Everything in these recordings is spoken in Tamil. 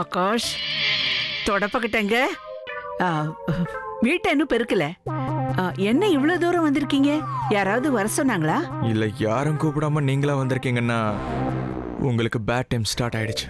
ஆகாஷ் தொடப்பக்கிட்டங்க. வீட்டை இன்னும் பெருக்கல. என்ன இவ்வளவு தூரம் வந்திருக்கீங்க? யாராவது வர சொன்னாங்களா? இல்ல, யாரும் கூப்பிடாம நீங்களா வந்திருக்கீங்கன்னா உங்களுக்கு பேட் டைம் ஸ்டார்ட் ஆயிடுச்சு.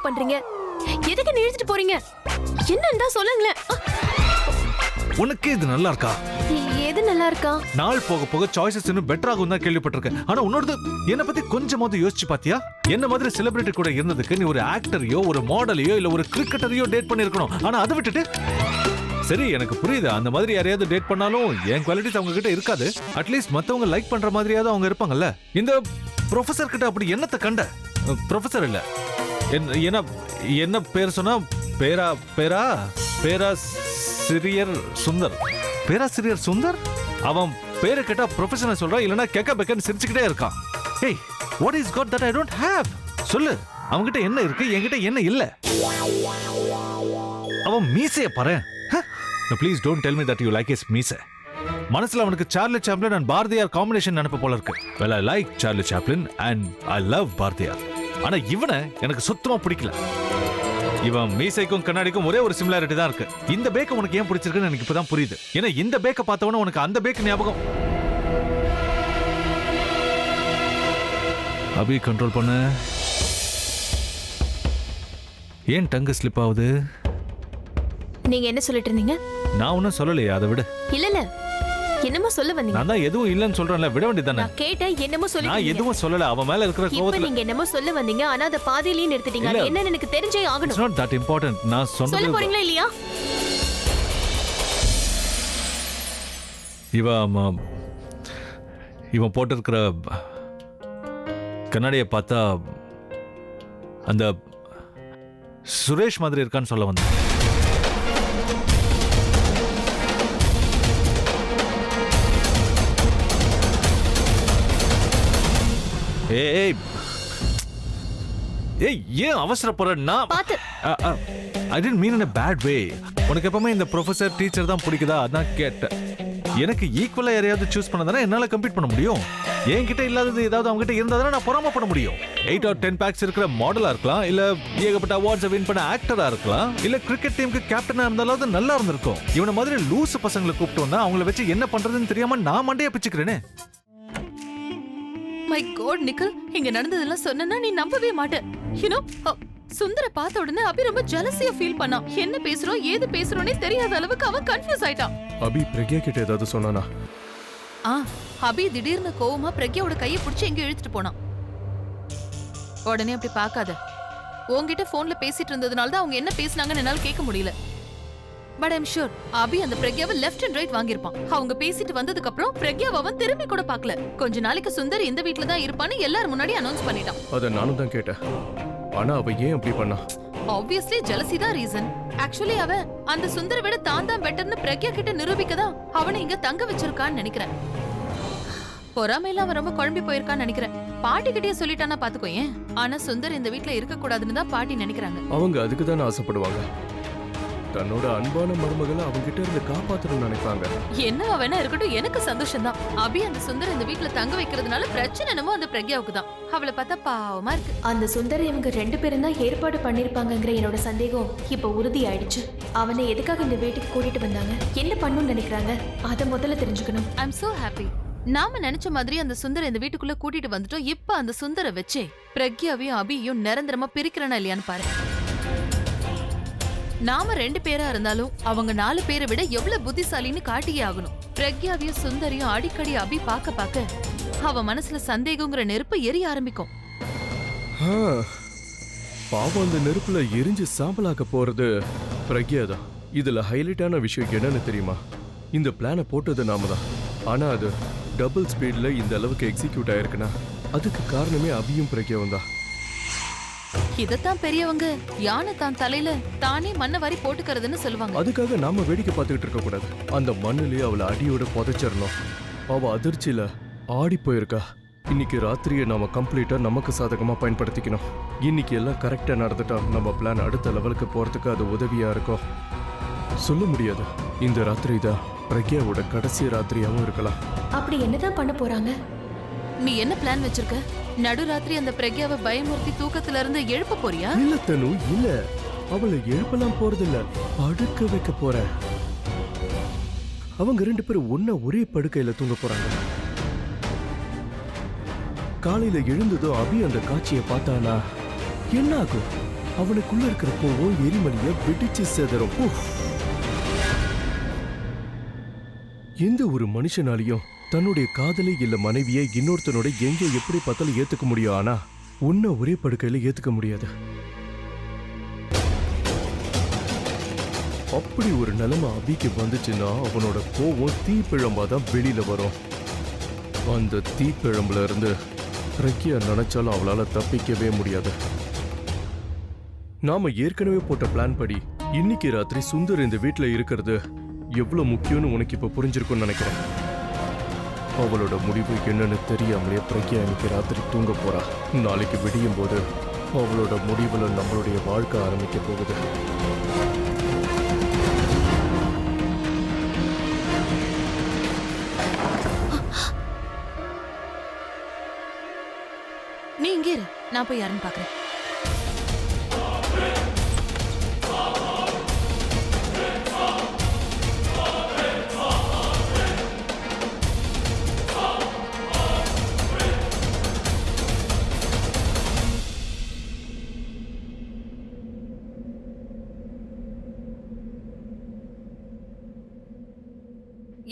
பண்றீங்க? எதுக்கு நிறுத்திட்டு போறீங்க? என்னன்னா சொல்லுங்களேன். உனக்கு இது நல்லா இருக்கா? எது நல்லா இருக்கா? நாள் போக போக சாய்ஸஸ் இன்னும் பெட்டர் ஆகும் தான் கேள்விப்பட்டிருக்கேன். ஆனா உன்னோட என்ன பத்தி கொஞ்சமாவது யோசிச்சு பாத்தியா? என்ன மாதிரி செலிபிரிட்டி கூட இருந்ததுக்கு நீ ஒரு ஆக்டரையோ ஒரு மாடலையோ இல்ல ஒரு கிரிக்கெட்டரையோ டேட் பண்ணிருக்கணும். ஆனா அதை விட்டுட்டு சரி, எனக்கு புரியுது, அந்த மாதிரி யாரையாவது டேட் பண்ணாலும் என் குவாலிட்டிஸ் அவங்க கிட்ட இருக்காது. அட்லீஸ்ட் மத்தவங்க லைக் பண்ற மாதிரியாவது அவங்க இருப்பாங்கல்ல. இந்த ப்ரொஃபசர் கிட்ட அப்படி என்னத்தை கண்ட? ப்ரொஃபசர் இல்ல, என்ன பேர் சொன்னா? பேராசிரியர் சுந்தர். பேராசிரியர் சுந்தர்? அவன் பேரை கேட்டா ப்ரொஃபஷனல் சொல்றா, இல்லனா கேக்க பெக்கன்னு சிரிச்சுக்கிட்டே இருக்கான். ஏய், what is got that I don't have? சொல்லு, அவன்கிட்ட என்ன இருக்கு, என்கிட்ட என்ன இல்ல? அவன் மீசைய பாரு. Please don't tell me that you like his மீசை. மனசுல அவனுக்கு Charlie Chaplin and Bharathiyar combination நினைப்பு போல இருக்கு. Well, I like Charlie Chaplin and I love Bharathiyar. ஆனா இவனை எனக்கு சுத்தமா பிடிக்கல. இவன் மீசைக்கும் கண்ணாடிக்கும் ஒரே ஒரு சிமிலாரிட்டி தான் இருக்கு. இந்த பேக்க உனக்கு ஏன் பிடிச்சிருக்குன்னு எனக்கு இப்பதான் புரியுது. ஏன்னா இந்த பேக்க பார்த்தவன உனக்கு அந்த பேக் ஞாபகம். அபி, கண்ட்ரோல் பண்ணு. ஏன் டங்கு ஸ்லிப் ஆகுது? நீங்க என்ன சொல்லிட்டு இருந்தீங்க? நான் ஒன்னும் சொல்லலையே, அதை விட. இல்ல என்னமோ சொல்ல வந்தீங்க. நான் தான் எதுவும் இல்லன்னு சொல்றேன்ல, விட வேண்டியதானே. நான் கேட்டேன், என்னமோ சொல்லிட்டீங்க. நான் எதுவும் சொல்லல. அவன் மேல இருக்கிற கோவத்துல நீங்க என்னமோ சொல்ல வந்தீங்க, ஆனா அத பாதியிலேயே நிறுத்திட்டீங்க. அது என்னன்னு எனக்கு தெரிஞ்சே ஆகணும். It's not that important. நான் சொன்னது சொல்ல போறீங்களா இல்லையா? இவன் போட்டிருக்கிற கண்ணாடியை பார்த்தா அந்த சுரேஷ் மாதிரி இருக்கான்னு சொல்ல வந்தேன். ஏய், ஏன் அவசரப்படுறேன்னா, I didn't mean in a bad way. உனக்கு எப்பவுமே இந்த ப்ரொஃபசர் டீச்சர் தான் பிடிக்குதா? அதான் கேட்டேன். எனக்கு ஈக்குவலா யாரையாவது சூஸ் பண்ணதானே என்னால கம்பீட் பண்ண முடியும். என்கிட்ட இல்லாதது ஏதாவது அவங்க கிட்ட இருந்தாதானே நான் பொறாம பண்ண முடியும். 8 or 10 பேக்ஸ் இருக்கிற மாடலா இருக்கலாம், இல்ல ஏகப்பட்ட அவார்ட்ஸ் வின் பண்ண ஆக்டரா இருக்கலாம், இல்ல கிரிக்கெட் டீமுக்கு கேப்டனா இருந்தாலும் நல்லா இருந்திருக்கும். இவனை மாதிரி லூசு பசங்களை கூப்பிட்டு வந்தா அவங்கள வச்சு என்ன பண்றதுன்னு தெரியாம நான் மண்டையை பிச்சுக்கிறேனே. மை காட் நிக்கல், இங்க நடந்ததெல்லாம் சொன்னா நீ நம்பவே மாட்ட. யூ நோ, சுந்தர பார்த்த உடனே அபி ரொம்ப ஜெலசியா ஃபீல் பண்ணா. என்ன பேசுறோம் ஏது பேசுறோனே தெரியாத அளவுக்கு அவன் கன்ஃபியூஸ் ஆயிட்டான். அபி பிரக்யா கிட்ட ஏதாவது சொன்னானா? அபி திடீர்னு கோவமா பிரக்யாவோட கையை பிடிச்சி எங்க இழுத்துட்டு போனான். உடனே அப்படி பார்க்காத. உன்கிட்ட போன்ல பேசிட்டு இருந்ததுனால தான் அவங்க என்ன பேசினாங்கன்னு என்னால கேட்க முடியல. பட் ஐம் ஷூர் அபி அந்த பிரக்யாவை லெஃப்ட் அண்ட் ரைட் வாங்கியிருப்பான். அவங்க பேசிட்டு வந்ததுக்கு அப்புறம் பிரக்யாவை அவன் திரும்பி கூட பார்க்கல. கொஞ்ச நாளைக்கு சுந்தர் இந்த வீட்ல தான் இருப்பான்னு எல்லாரும் முன்னாடி அனௌன்ஸ் பண்ணிட்டான். அத நானும் தான் கேட்டேன். ஆனா அவ ஏன் அப்படி பண்ணா? ஆப்வியஸ்லி ஜெலசி தான் ரீசன். ஆக்சுவலி அவன் அந்த சுந்தர விட தான் பெட்டர்னு பிரக்யா கிட்ட நிரூபிக்கதான் அவனை இங்க தங்க வச்சிருக்கான்னு நினைக்கிறேன். பொறாமையில அவன் ரொம்ப குழம்பி போயிருக்கான்னு நினைக்கிறேன். பாட்டி கிட்டே சொல்லிட்டானா பாத்துக்கோயேன். ஆனா சுந்தர் இந்த வீட்ல இருக்க கூடாதுன்னு தான் பாட்டி நினைக்கிறாங்க. அவங்க அதுக்கு தானே ஆசைப்படுவாங்க. தன்னோட அன்பான மருமகளை அவங்க கிட்ட இருந்து காப்பாத்தணும்னு நினைப்பாங்க. என்னவா வேணா இருக்கட்டும், எனக்கு சந்தோஷம் தான். அபி அந்த சுந்தர் இந்த வீட்ல தங்க வைக்கிறதுனால பிரச்சனை என்னமோ அந்த பிரக்யாவுக்கு தான். அவளை பார்த்தா பாவமா இருக்கு. அந்த சுந்தர் இவங்க 2 பேரும் தான் ஏற்பாடு பண்ணிருப்பாங்கங்கிற என்னோட சந்தேகம் இப்ப உறுதி ஆயிடுச்சு. அவனை எதுக்காக இந்த வீட்டுக்கு கூட்டிட்டு வந்தாங்க, என்ன பண்ணணும்னு நினைக்கிறாங்க, அதை முதல்ல தெரிஞ்சுக்கணும். ஐ அம் சோ ஹாப்பி. நாம நினைச்ச மாதிரி அந்த சுந்தர இந்த வீட்டுக்குள்ள கூட்டிட்டு வந்துட்டோம். இப்ப அந்த சுந்தர வச்சே பிரக்யாவையும் அபியையும் நிரந்தரமா பிரிக்கிறனா இல்லையான்னு பாரு. நாம 2 பேரா இருந்தாலும் அவங்க 4 பேரை விட எவ்வளவு புத்திசாலின்னு காட்டியே ஆகணும். பிரக்யாவையும் சுந்தரியும் அடிக்கடி அபி பார்க்க அவ மனசுல சந்தேகங்கிற நெருப்பு எரிய ஆரம்பிக்கும். பாவம், அந்த நெருப்புல எரிஞ்சு சாம்பலாக்க போறது பிரக்யா தான். இதுல ஹைலைட்டான விஷயம் என்னன்னு தெரியுமா? இந்த பிளானை போட்டது நாம தான். ஆனா அது டபுள் ஸ்பீட்ல இந்த அளவுக்கு எக்ஸிக்யூட் ஆயிருக்குன்னா அதுக்கு காரணமே அபியும் பிரக்யாவும் தான். இதத்தான் பெரியவங்க யானை தான் தலையில தானே மண்ணை வாரி போட்டுக்கிறதுன்னு சொல்லுவாங்க. அதுக்காக நாம வேடிக்கை பார்த்துக்கிட்டு இருக்க கூடாது. அந்த மண்ணுலயே அவளை அடியோட புதைச்சிடணும். அவ அதிர்ச்சியில ஆடி போயிருக்கா. இன்னைக்கு ராத்திரியை நாம கம்ப்ளீட்டா நமக்கு சாதகமா பயன்படுத்திக்கணும். இன்னைக்கு எல்லாம் கரெக்டா நடந்துட்டா நம்ம பிளான் அடுத்த லெவலுக்கு போறதுக்கு அது உதவியா இருக்கும். சொல்ல முடியாது, இந்த ராத்திரி தான் பிரக்யாவோட கடைசி ராத்திரியாவும் இருக்கலாம். அப்படி என்னதான் பண்ண போறாங்க? நீ என்ன பிளான் வச்சிருக்க? நடுராத்திரி அந்த பிரக்யாவை பயமுறுத்தி தூக்கத்துல இருந்து எழுப்ப போறியா? இல்ல தனு, இல்ல. அவளை எழுப்பலாம் போறதில்ல, படுக்க வைக்க போற. அவங்க 2 பேரும் ஒன்னா ஒரே படுக்கையில தூங்க போறாங்க. காலையில எழுந்ததும் அபி அந்த காட்சியை பார்த்தானா என்ன ஆகும்? அவனுக்குள்ள இருக்கிற கோவம் எரிமலைய வெடிச்சு செதறும். எந்த ஒரு மனுஷனாலையும் தன்னுடைய காதலி இல்ல மனைவியை இன்னொருத்தனோட எங்க எப்படி பார்த்தாலும் ஏத்துக்க முடியும். ஆனா உன்னை ஒரே படுக்கையில ஏத்துக்க முடியாது. அப்படி ஒரு நிலைமை அபிக்கு வந்துச்சுன்னா அவனோட கோவம் தீப்பிழம்பா தான் வெளியில வரும். அந்த தீப்பிழம்புல இருந்து பிரக்யா நினைச்சாலும் அவளால தப்பிக்கவே முடியாது. நாம ஏற்கனவே போட்ட பிளான் படி இன்னைக்கு ராத்திரி சுந்தர் இந்த வீட்டுல இருக்கிறது எவ்வளவு முக்கியம்னு உனக்கு இப்ப புரிஞ்சிருக்கும்னு நினைக்கிறேன். அவளோட முடிவு என்னன்னு தெரியாமலே பிரக்யா இன்னைக்கு ராத்திரி தூங்க போறா. நாளைக்கு விடியும் போது அவளோட முடிவுல நம்மளுடைய வாழ்க்கை ஆரம்பிக்க போகுது. நீ இங்கே இரு, நான் போய் யாருன்னு பாக்குறேன்.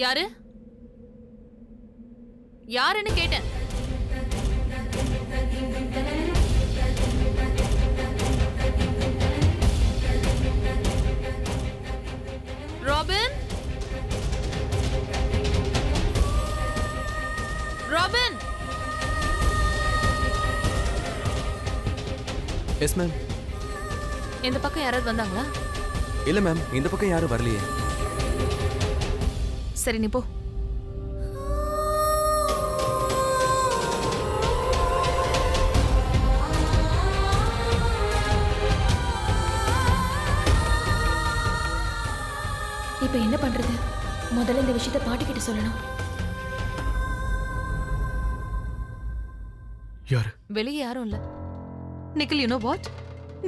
யாரு? யாருன்னு கேட்டேன். Robin, robin. Yes ma'am. இந்த பக்கம் யாராவது வந்தாங்களா? இல்ல மேம், இந்த பக்கம் யாரும் வரலையே. சரி, நீ போ. இப்ப என்ன பண்றது? முதல்ல இந்த விஷயத்தை பாட்டிக்கிட்ட சொல்லணும். யாரு? வெளியே யாரும் இல்ல. Nikhil, you know what?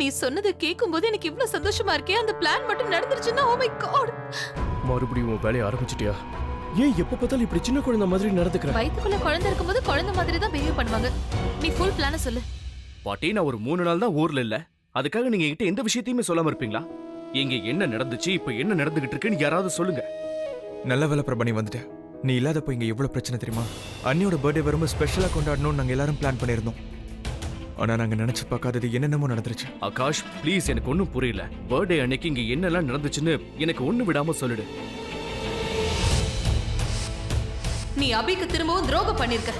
நீ சொன்னது கேட்கும் போது எனக்கு இவ்வளவு சந்தோஷமா இருக்கே. அந்த பிளான் மட்டும் நடந்துருச்சுன்னா, ஓ மை காட். மறுபடியும் உன் வேலையை ஆரம்பிச்சிட்டியா? ஏன் எப்ப பார்த்தாலும் இப்படி சின்ன குழந்தை மாதிரி நடந்துக்கிற? வயித்துக்குள்ள குழந்தை இருக்கும்போது குழந்தை மாதிரி தான் பிஹேவ் பண்ணுவாங்க. நீ ஃபுல் பிளான சொல்லு. பாட்டி, நான் ஒரு 3 நாள் தான் ஊர்ல இல்ல. அதுக்காக நீங்க என்கிட்ட எந்த விஷயத்தையுமே சொல்லாம இருப்பீங்களா? இங்க என்ன நடந்துச்சு, இப்ப என்ன நடந்துகிட்டு இருக்குன்னு யாராவது சொல்லுங்க. நல்ல வேலை பிரபா, நீ வந்துட்ட. நீ இல்லாதப்போ இங்க எவ்வளவு பிரச்சனை தெரியுமா? அண்ணியோட பர்த்டே வரும்போது ஸ்பெஷலா கொண்டாடணும்னு நாங்க எல்லாரும் பிளான் பண்ணியிருந்தோம். ஆனா நாங்க நினைச்சு பார்க்காதது என்னென்னமோ நடந்துருச்சு. ஆகாஷ், ப்ளீஸ், எனக்கு ஒன்றும் புரியல. பர்த்டே அன்னைக்கு இங்க என்னெல்லாம் நடந்துச்சுன்னு எனக்கு ஒண்ணு விடாம சொல்லிடு. நீ அபிக்கு திரும்பவும் துரோகம் பண்ணிருக்க.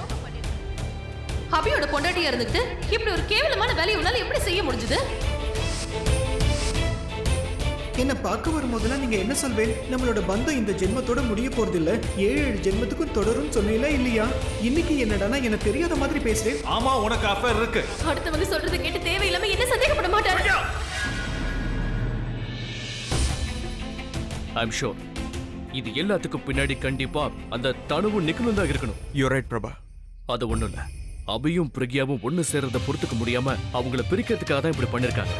அபியோட பொண்டாட்டியா இருந்துட்டு இப்படி ஒரு கேவலமான வேலையை உன்னால எப்படி செய்ய முடிஞ்சது? என்ன பார்க்க வரும்போதெல்லாம் நீங்க என்ன சொல்வேன்? நம்மளோட பந்தம் இந்த ஜென்மத்தோட முடிய போறது இல்ல, 7 ஜென்மத்துக்கும் தொடரும் சொன்னீங்களா இல்லையா? இன்னைக்கு என்னடானா எனக்கு தெரியாத மாதிரி பேசுறேன். ஆமா, உனக்கு அஃபேர் இருக்கு. அடுத்தவங்க சொல்றது கேட்டு தேவையில்லாம என்ன சந்தேகப்பட மாட்டாரு. ஐ அம் ஷூர் இது எல்லாத்துக்கும் பின்னாடி கண்டிப்பா அந்த தனுவும் நிக்கலும் தான் இருக்கணும். You right Prabha. அது ஒண்ணும் இல்ல, அபியும் பிரக்யாவும் ஒண்ணு சேர்றத பொறுத்துக்க முடியாம அவங்கள பிரிக்கிறதுக்காக தான் இப்படி பண்ணிருக்காங்க.